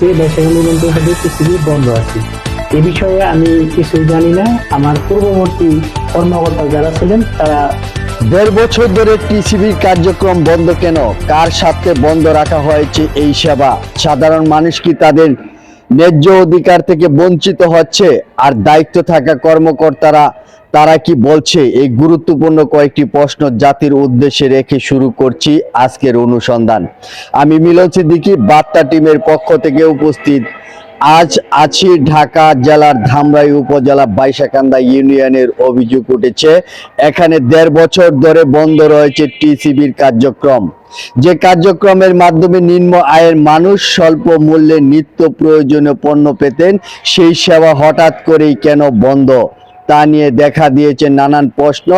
যে দেশের অনুমোদন হবে পৃথিবী বন্ধ আছে। এ বিষয়ে আমি কিছু জানি না। আমার পূর্ববর্তী কর্মকর্তা যারা ছিলেন তারা ১.৫ বছর ধরে টিসিবির কার্যক্রম বন্ধ কেন? কার স্বার্থে বন্ধ রাখা হয়েছে এই সেবা? সাধারণ মানুষ কি তাদের ন্যায্য অধিকার থেকে বঞ্চিত হচ্ছে? আর দায়িত্ব থাকা কর্মকর্তারা তারা কি বলছে? এই গুরুত্বপূর্ণ কয়েকটি প্রশ্ন জাতির উদ্দেশ্যে রেখে শুরু করছি আজকের অনুসন্ধান। আমি মিলন সিদ্দিকী, বার্তা টিমের পক্ষ থেকে উপস্থিত। আজ আছি ঢাকা জেলার ধামরাই উপজেলা বাইশাকান্দা ইউনিয়নের। অভিযোগ উঠেছে এখানে ১.৫ বছর ধরে বন্ধ রয়েছে টিসিবির কার্যক্রম। যে কার্যক্রমের মাধ্যমে নিম্ন আয়ের মানুষ স্বল্প মূল্যে নিত্য প্রয়োজনীয় পণ্য পেতেন, সেই সেবা হঠাৎ করেই কেন বন্ধ? তা নিয়ে দেখা দিয়েছে নানান প্রশ্ন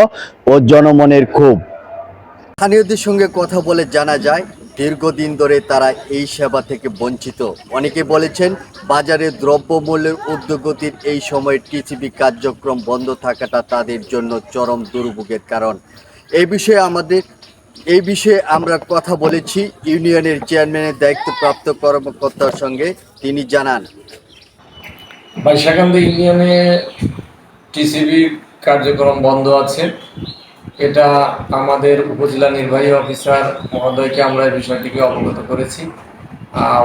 ও জনমনের ক্ষোভ। স্থানীয়দের সঙ্গে কথা বলে জানা যায় দীর্ঘদিন ধরে তারা এই সেবা থেকে বঞ্চিত। অনেকে বলেছেন বাজারে দ্রব্যমূল্যের ঊর্ধ্বগতির এই সময়ে টিসিবি কার্যক্রম বন্ধ থাকাটা তাদের জন্য চরম দুর্ভোগের কারণ। এই বিষয়ে আমরা কথা বলেছি ইউনিয়নের চেয়ারম্যানের দায়িত্বপ্রাপ্ত কর্মকর্তার সঙ্গে। তিনি জানান, বাইশাকান্দা ইউনিয়নে টিসিবি কার্যক্রম বন্ধ আছে। এটা আমাদের উপজেলা নির্বাহী অফিসার মহোদয়কে আমরা এই বিষয়টিকে অবগত করেছি।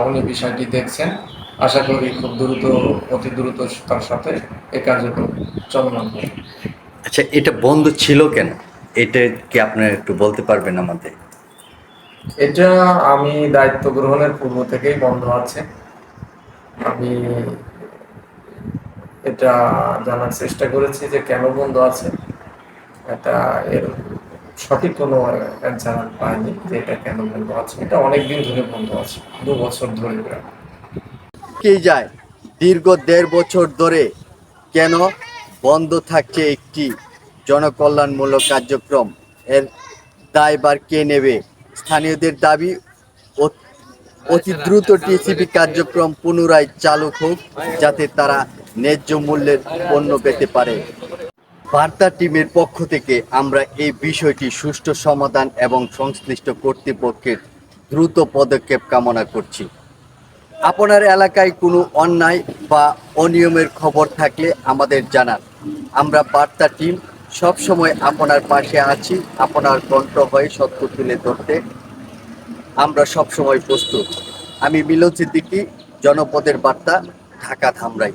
উনি বিষয়টি দেখছেন। আশা করি খুব অতি দ্রুততার সাথে এই কার্যক্রম চলমান হবে। আচ্ছা, এটা বন্ধ ছিল কেন? এটা কি আপনারা একটু বলতে পারবেন আমাদের? এটা আমি দায়িত্ব গ্রহণের পূর্ব থেকেই বন্ধ আছে। আমি এটা জানার চেষ্টা করেছি যে কেন বন্ধ আছে। এটা এর সঠিক কোনো অ্যান্সার আমি পাইনি যে এটা কেন বন্ধ আছে। এটা অনেক দিন ধরে বন্ধ আছে, ২ বছর ধরে। কে যায় দীর্ঘ ১.৫ বছর ধরে কেন বন্ধ থাকছে একটি জনকল্যাণমূলক কার্যক্রম? এর দায়ভার কে নেবে? স্থানীয়দের দাবি অতি দ্রুত টিসিবি কার্যক্রম পুনরায় চালু হোক, যাতে তারা ন্যায্য মূল্যের পণ্য পেতে পারে। বার্তা টিমের পক্ষ থেকে আমরা এই বিষয়টি সুষ্ঠু সমাধান এবং সংশ্লিষ্ট কর্তৃপক্ষের দ্রুত পদক্ষেপ কামনা করছি। আপনার এলাকায় কোনো অন্যায় বা অনিয়মের খবর থাকলে আমাদের জানান। আমরা বার্তা টিম সবসময় আপনার পাশে আছি। আপনার কণ্ঠ হয়ে সত্য তুলে ধরতে আমরা সবসময় প্রস্তুত। আমি মিলন সিদ্দিকী, জনপদের বার্তা, ঢাকা ধামরাই।